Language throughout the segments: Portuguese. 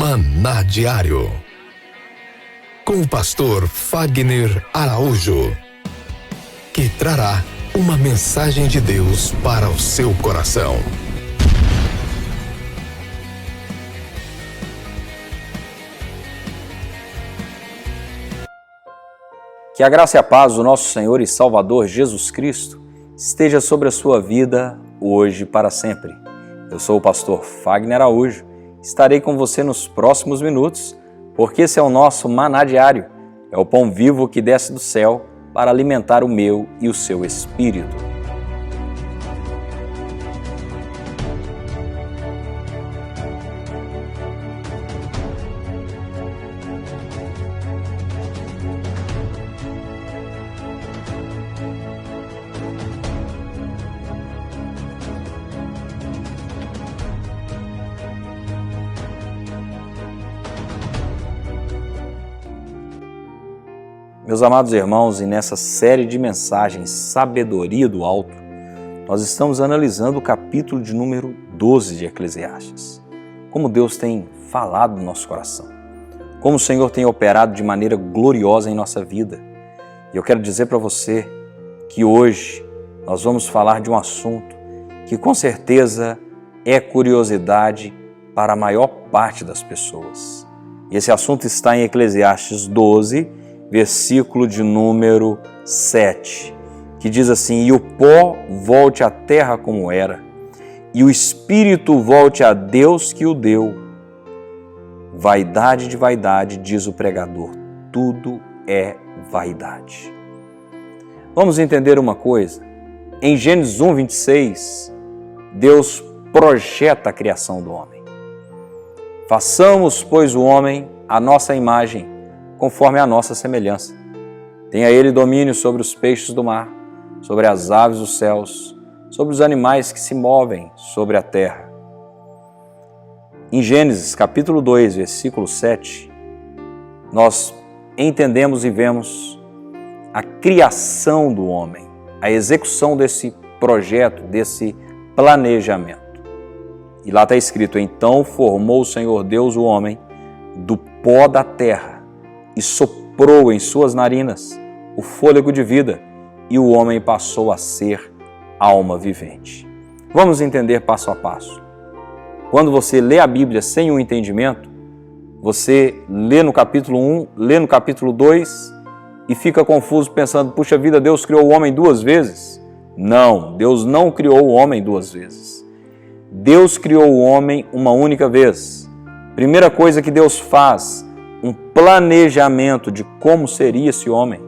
Maná Diário, com o pastor Fagner Araújo, que trará uma mensagem de Deus para o seu coração. Que a graça e a paz do nosso Senhor e Salvador Jesus Cristo esteja sobre a sua vida hoje e para sempre. Eu sou o pastor Fagner Araújo, estarei com você nos próximos minutos, porque esse é o nosso Maná Diário, é o pão vivo que desce do céu para alimentar o meu e o seu espírito. Meus amados irmãos, e nessa série de mensagens Sabedoria do Alto, nós estamos analisando o capítulo de número 12 de Eclesiastes. Como Deus tem falado no nosso coração, como o Senhor tem operado de maneira gloriosa em nossa vida. E eu quero dizer para você que hoje nós vamos falar de um assunto que com certeza é curiosidade para a maior parte das pessoas. E esse assunto está em Eclesiastes 12, versículo de número 7, que diz assim: e o pó volte à terra como era, e o espírito volte a Deus que o deu. Vaidade de vaidade, diz o pregador, tudo é vaidade. Vamos entender uma coisa. Em Gênesis 1, 26, Deus projeta a criação do homem. Façamos, pois, o homem à nossa imagem, conforme a nossa semelhança. Tenha ele domínio sobre os peixes do mar, sobre as aves dos céus, sobre os animais que se movem sobre a terra. Em Gênesis capítulo 2, versículo 7, nós entendemos e vemos a criação do homem, a execução desse projeto, desse planejamento. E lá está escrito: então formou o Senhor Deus o homem do pó da terra, e soprou em suas narinas o fôlego de vida, e o homem passou a ser alma vivente. Vamos entender passo a passo. Quando você lê a Bíblia sem um entendimento, você lê no capítulo 1, lê no capítulo 2 e fica confuso pensando: puxa vida, Deus criou o homem duas vezes? Não, Deus não criou o homem duas vezes. Deus criou o homem uma única vez. Primeira coisa que Deus faz, um planejamento de como seria esse homem.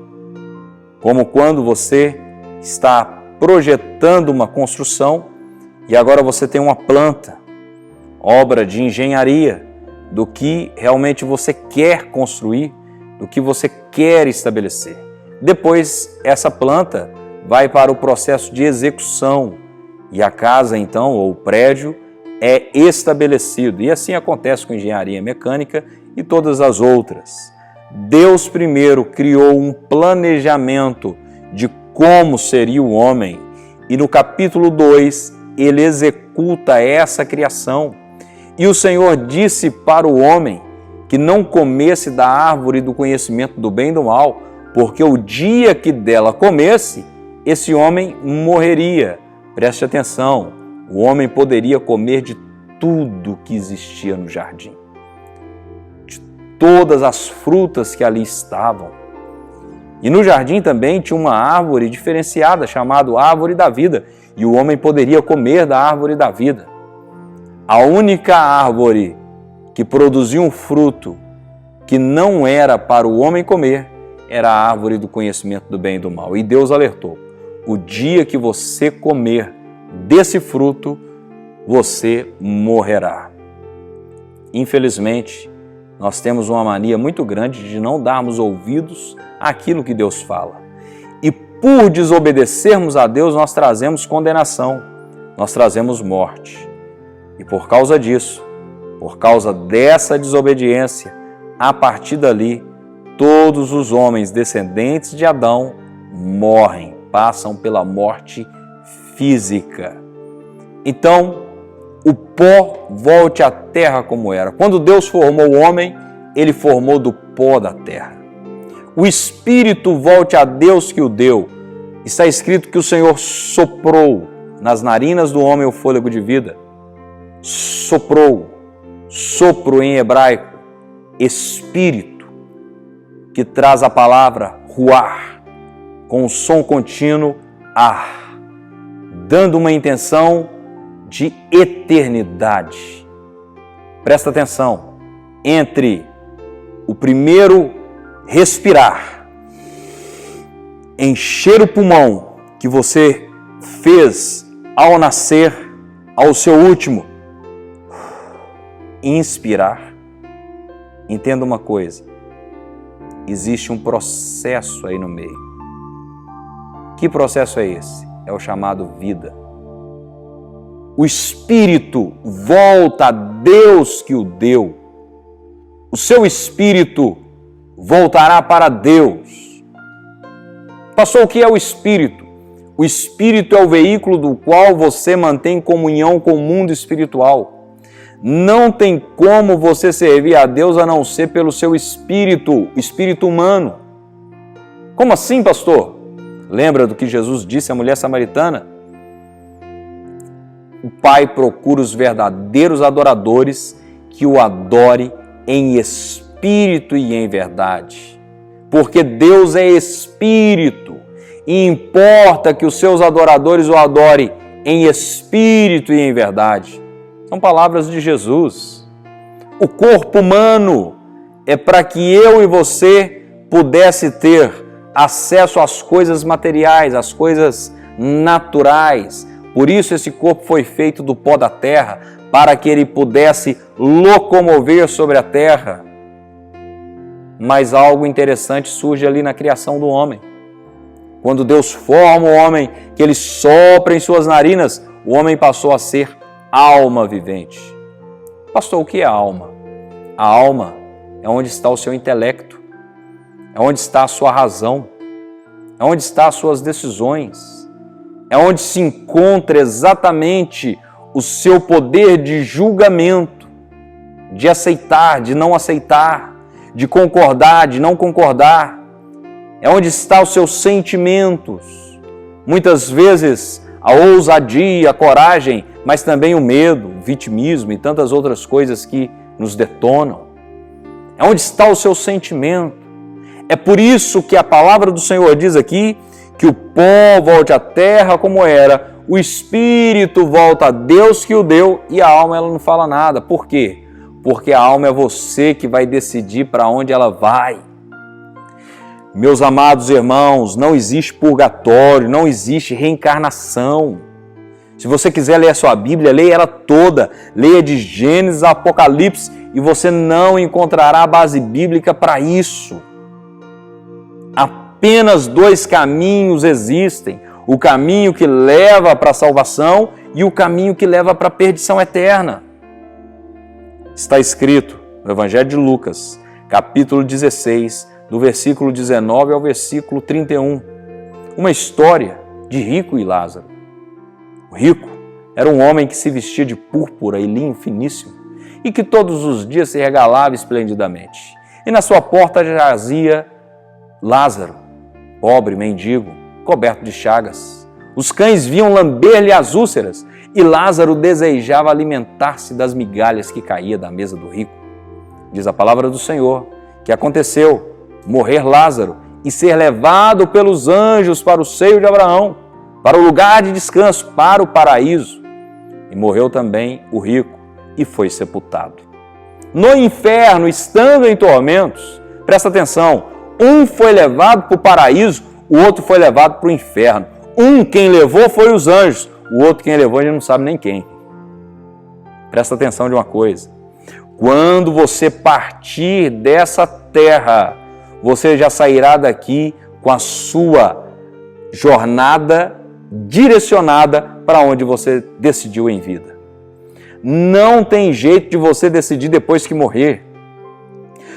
Como quando você está projetando uma construção e agora você tem uma planta, obra de engenharia, do que realmente você quer construir, do que você quer estabelecer. Depois, essa planta vai para o processo de execução e a casa, então, ou o prédio, é estabelecido. E assim acontece com engenharia mecânica e todas as outras. Deus primeiro criou um planejamento de como seria o homem e no capítulo 2 ele executa essa criação. E o Senhor disse para o homem que não comesse da árvore do conhecimento do bem e do mal, porque o dia que dela comesse, esse homem morreria. Preste atenção, o homem poderia comer de tudo que existia no jardim, todas as frutas que ali estavam. E no jardim também tinha uma árvore diferenciada, chamada árvore da vida, e o homem poderia comer da árvore da vida. A única árvore que produzia um fruto que não era para o homem comer era a árvore do conhecimento do bem e do mal. E Deus alertou: o dia que você comer desse fruto, você morrerá. Infelizmente, nós temos uma mania muito grande de não darmos ouvidos àquilo que Deus fala. E por desobedecermos a Deus, nós trazemos condenação, nós trazemos morte. E por causa disso, por causa dessa desobediência, a partir dali, todos os homens descendentes de Adão morrem, passam pela morte física. Então, o pó volte à terra como era. Quando Deus formou o homem, Ele formou do pó da terra. O Espírito volte a Deus que o deu. Está escrito que o Senhor soprou nas narinas do homem o fôlego de vida. Soprou, sopro em hebraico, espírito, que traz a palavra ruar, com o som contínuo ar, dando uma intenção de eternidade. Presta atenção, entre o primeiro respirar, encher o pulmão que você fez ao nascer, ao seu último inspirar, entenda uma coisa, existe um processo aí no meio. Que processo é esse? É o chamado vida. O Espírito volta a Deus que o deu. O seu Espírito voltará para Deus. Pastor, o que é o Espírito? O Espírito é o veículo do qual você mantém comunhão com o mundo espiritual. Não tem como você servir a Deus a não ser pelo seu espírito, espírito humano. Como assim, pastor? Lembra do que Jesus disse à mulher samaritana? O Pai procura os verdadeiros adoradores que o adore em espírito e em verdade. Porque Deus é espírito e importa que os seus adoradores o adorem em espírito e em verdade. São palavras de Jesus. O corpo humano é para que eu e você pudesse ter acesso às coisas materiais, às coisas naturais. Por isso esse corpo foi feito do pó da terra, para que ele pudesse locomover sobre a terra. Mas algo interessante surge ali na criação do homem. Quando Deus forma o homem, que ele sopra em suas narinas, o homem passou a ser alma vivente. Pastor, o que é alma? A alma é onde está o seu intelecto, é onde está a sua razão, é onde estão as suas decisões, é onde se encontra exatamente o seu poder de julgamento, de aceitar, de não aceitar, de concordar, de não concordar. É onde estão os seus sentimentos. Muitas vezes a ousadia, a coragem, mas também o medo, o vitimismo e tantas outras coisas que nos detonam. É onde está o seu sentimento. É por isso que a palavra do Senhor diz aqui que o pó volte à terra como era, o espírito volta a Deus que o deu e a alma ela não fala nada. Por quê? Porque a alma é você que vai decidir para onde ela vai. Meus amados irmãos, não existe purgatório, não existe reencarnação. Se você quiser ler a sua Bíblia, leia ela toda, leia de Gênesis a Apocalipse e você não encontrará a base bíblica para isso. Apenas dois caminhos existem, o caminho que leva para a salvação e o caminho que leva para a perdição eterna. Está escrito no Evangelho de Lucas, capítulo 16, do versículo 19 ao versículo 31, uma história de Rico e Lázaro. O rico era um homem que se vestia de púrpura e linho finíssimo e que todos os dias se regalava esplendidamente. E na sua porta jazia Lázaro, pobre, mendigo, coberto de chagas. Os cães vinham lamber-lhe as úlceras e Lázaro desejava alimentar-se das migalhas que caía da mesa do rico. Diz a palavra do Senhor que aconteceu morrer Lázaro e ser levado pelos anjos para o seio de Abraão, para o lugar de descanso, para o paraíso. E morreu também o rico e foi sepultado. No inferno, estando em tormentos, presta atenção, um foi levado para o paraíso, o outro foi levado para o inferno. Um quem levou foi os anjos, o outro quem levou a gente não sabe nem quem. Presta atenção de uma coisa, quando você partir dessa terra, você já sairá daqui com a sua jornada direcionada para onde você decidiu em vida. Não tem jeito de você decidir depois que morrer.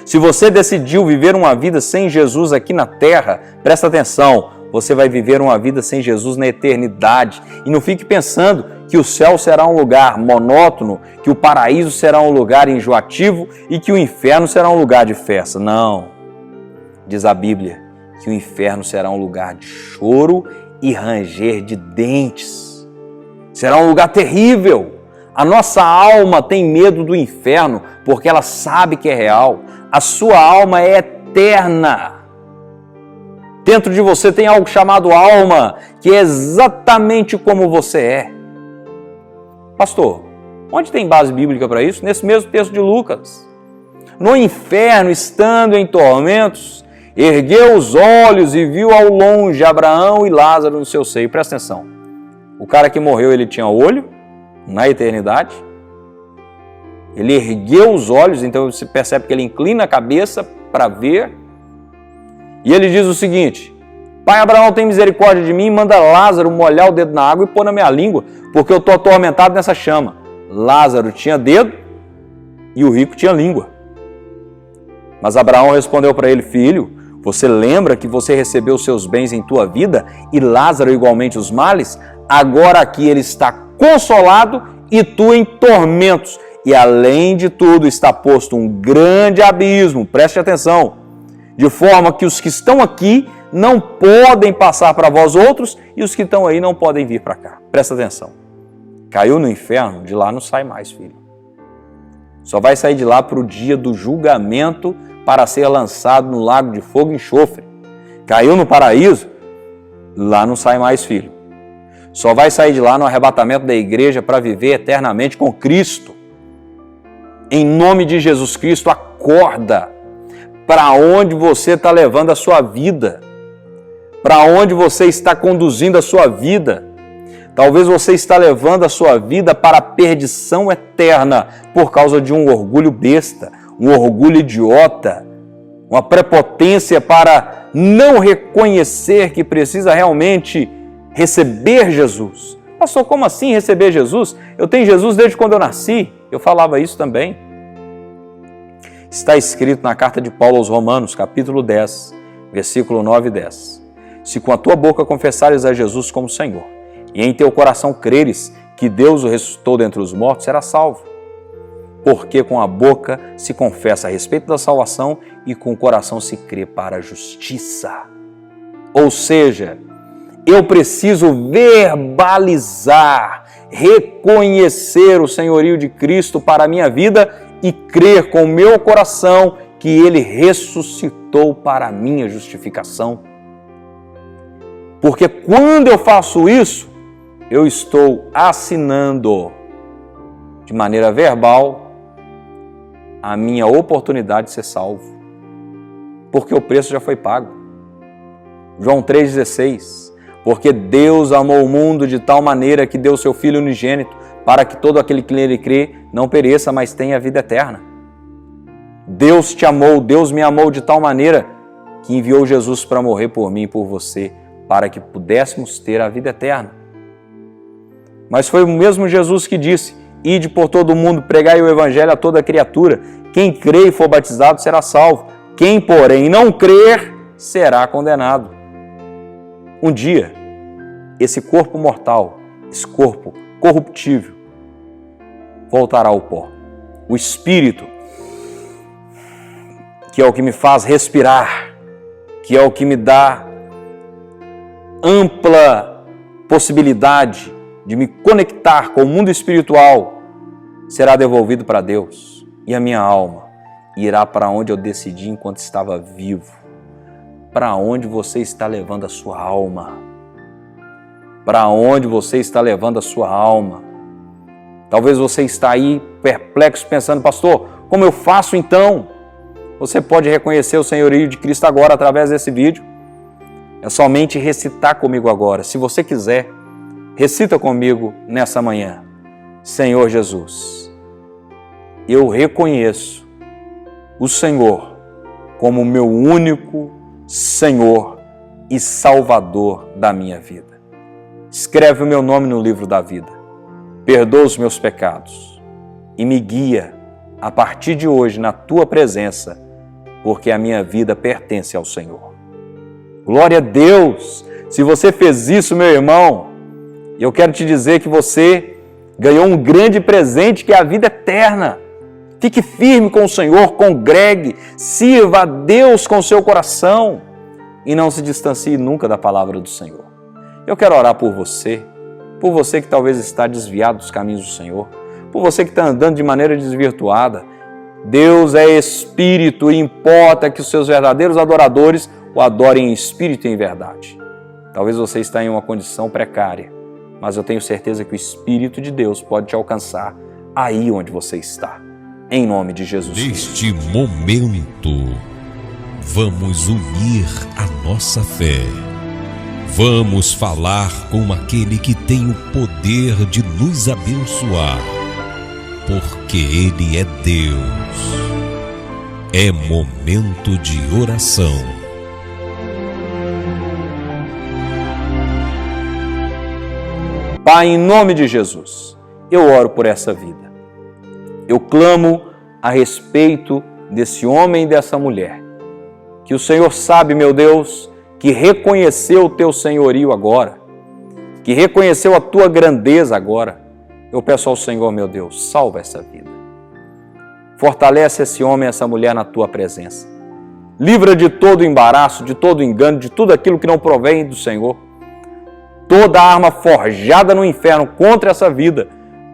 Se você decidiu viver uma vida sem Jesus aqui na terra, presta atenção, você vai viver uma vida sem Jesus na eternidade. E não fique pensando que o céu será um lugar monótono, que o paraíso será um lugar enjoativo e que o inferno será um lugar de festa. Não. Diz a Bíblia que o inferno será um lugar de choro e ranger de dentes. Será um lugar terrível. A nossa alma tem medo do inferno porque ela sabe que é real. A sua alma é eterna. Dentro de você tem algo chamado alma, que é exatamente como você é. Pastor, onde tem base bíblica para isso? Nesse mesmo texto de Lucas. No inferno, estando em tormentos, ergueu os olhos e viu ao longe Abraão e Lázaro no seu seio. Presta atenção. O cara que morreu, ele tinha olho na eternidade. Ele ergueu os olhos, então você percebe que ele inclina a cabeça para ver. E ele diz o seguinte: Pai Abraão, tem misericórdia de mim, manda Lázaro molhar o dedo na água e pôr na minha língua, porque eu estou atormentado nessa chama. Lázaro tinha dedo e o rico tinha língua. Mas Abraão respondeu para ele: Filho, você lembra que você recebeu os seus bens em tua vida e Lázaro igualmente os males? Agora aqui ele está consolado e tu em tormentos. E além de tudo está posto um grande abismo, preste atenção, de forma que os que estão aqui não podem passar para vós outros e os que estão aí não podem vir para cá. Presta atenção. Caiu no inferno, de lá não sai mais, filho. Só vai sair de lá para o dia do julgamento para ser lançado no lago de fogo e enxofre. Caiu no paraíso, lá não sai mais, filho. Só vai sair de lá no arrebatamento da igreja para viver eternamente com Cristo. Em nome de Jesus Cristo, acorda. Para onde você está levando a sua vida? Para onde você está conduzindo a sua vida? Talvez você está levando a sua vida para a perdição eterna por causa de um orgulho besta, um orgulho idiota, uma prepotência para não reconhecer que precisa realmente receber Jesus. Pastor, como assim receber Jesus? Eu tenho Jesus desde quando eu nasci. Eu falava isso também. Está escrito na carta de Paulo aos Romanos, capítulo 10, versículo 9 e 10. Se com a tua boca confessares a Jesus como Senhor, e em teu coração creres que Deus o ressuscitou dentre os mortos, serás salvo. Porque com a boca se confessa a respeito da salvação e com o coração se crê para a justiça. Ou seja, eu preciso verbalizar, reconhecer o senhorio de Cristo para a minha vida e crer com o meu coração que Ele ressuscitou para a minha justificação. Porque quando eu faço isso, eu estou assinando de maneira verbal a minha oportunidade de ser salvo. Porque o preço já foi pago. João 3,16. Porque Deus amou o mundo de tal maneira que deu seu Filho unigênito, para que todo aquele que nele crê não pereça, mas tenha a vida eterna. Deus te amou, Deus me amou de tal maneira que enviou Jesus para morrer por mim e por você, para que pudéssemos ter a vida eterna. Mas foi o mesmo Jesus que disse: Ide por todo o mundo, pregai o evangelho a toda criatura. Quem crê e for batizado será salvo. Quem, porém, não crer, será condenado. Um dia, esse corpo mortal, esse corpo corruptível, voltará ao pó. O Espírito, que é o que me faz respirar, que é o que me dá ampla possibilidade de me conectar com o mundo espiritual, será devolvido para Deus. E a minha alma irá para onde eu decidi enquanto estava vivo. Para onde você está levando a sua alma? Para onde você está levando a sua alma? Talvez você está aí perplexo pensando: pastor, como eu faço então? Você pode reconhecer o senhorio de Cristo agora através desse vídeo. É somente recitar comigo agora. Se você quiser, recita comigo nessa manhã. Senhor Jesus, eu reconheço o Senhor como meu único Senhor e Salvador da minha vida. Escreve o meu nome no livro da vida. Perdoa os meus pecados e me guia a partir de hoje na tua presença, porque a minha vida pertence ao Senhor. Glória a Deus! Se você fez isso, meu irmão, eu quero te dizer que você ganhou um grande presente que é a vida eterna. Fique firme com o Senhor, congregue, sirva a Deus com o seu coração e não se distancie nunca da palavra do Senhor. Eu quero orar por você que talvez está desviado dos caminhos do Senhor, por você que está andando de maneira desvirtuada. Deus é Espírito e importa que os seus verdadeiros adoradores o adorem em espírito e em verdade. Talvez você está em uma condição precária, mas eu tenho certeza que o Espírito de Deus pode te alcançar aí onde você está. Em nome de Jesus. Neste momento, vamos unir a nossa fé. Vamos falar com aquele que tem o poder de nos abençoar, porque Ele é Deus. É momento de oração. Pai, em nome de Jesus, eu oro por essa vida. Eu clamo a respeito desse homem e dessa mulher, que o Senhor sabe, meu Deus, que reconheceu o teu senhorio agora, que reconheceu a tua grandeza agora. Eu peço ao Senhor, meu Deus, salva essa vida. Fortalece esse homem e essa mulher na tua presença. Livra de todo embaraço, de todo engano, de tudo aquilo que não provém do Senhor. Toda arma forjada no inferno contra essa vida,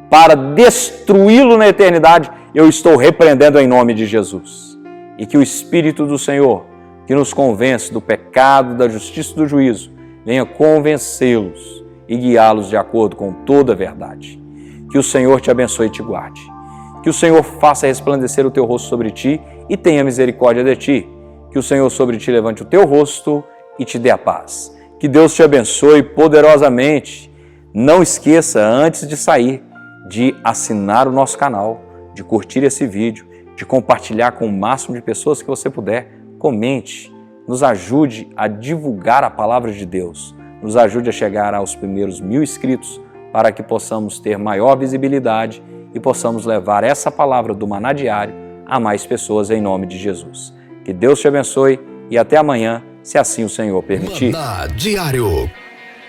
para destruí-lo na eternidade, eu estou repreendendo em nome de Jesus. E que o Espírito do Senhor, que nos convence do pecado, da justiça e do juízo, venha convencê-los e guiá-los de acordo com toda a verdade. Que o Senhor te abençoe e te guarde. Que o Senhor faça resplandecer o teu rosto sobre ti e tenha misericórdia de ti. Que o Senhor sobre ti levante o teu rosto e te dê a paz. Que Deus te abençoe poderosamente. Não esqueça, antes de sair, de assinar o nosso canal, de curtir esse vídeo, de compartilhar com o máximo de pessoas que você puder. Comente, nos ajude a divulgar a palavra de Deus, nos ajude a chegar aos primeiros 1000 inscritos para que possamos ter maior visibilidade e possamos levar essa palavra do Maná Diário a mais pessoas em nome de Jesus. Que Deus te abençoe e até amanhã, se assim o Senhor permitir. Maná Diário.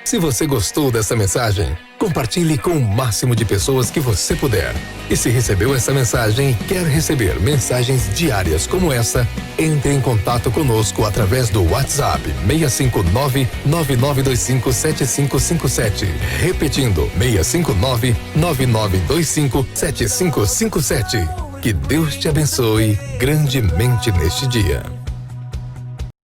Se você gostou dessa mensagem, compartilhe com o máximo de pessoas que você puder. E se recebeu essa mensagem e quer receber mensagens diárias como essa, entre em contato conosco através do WhatsApp 659-9925-7557. Repetindo, 659-9925-7557. Que Deus te abençoe grandemente neste dia.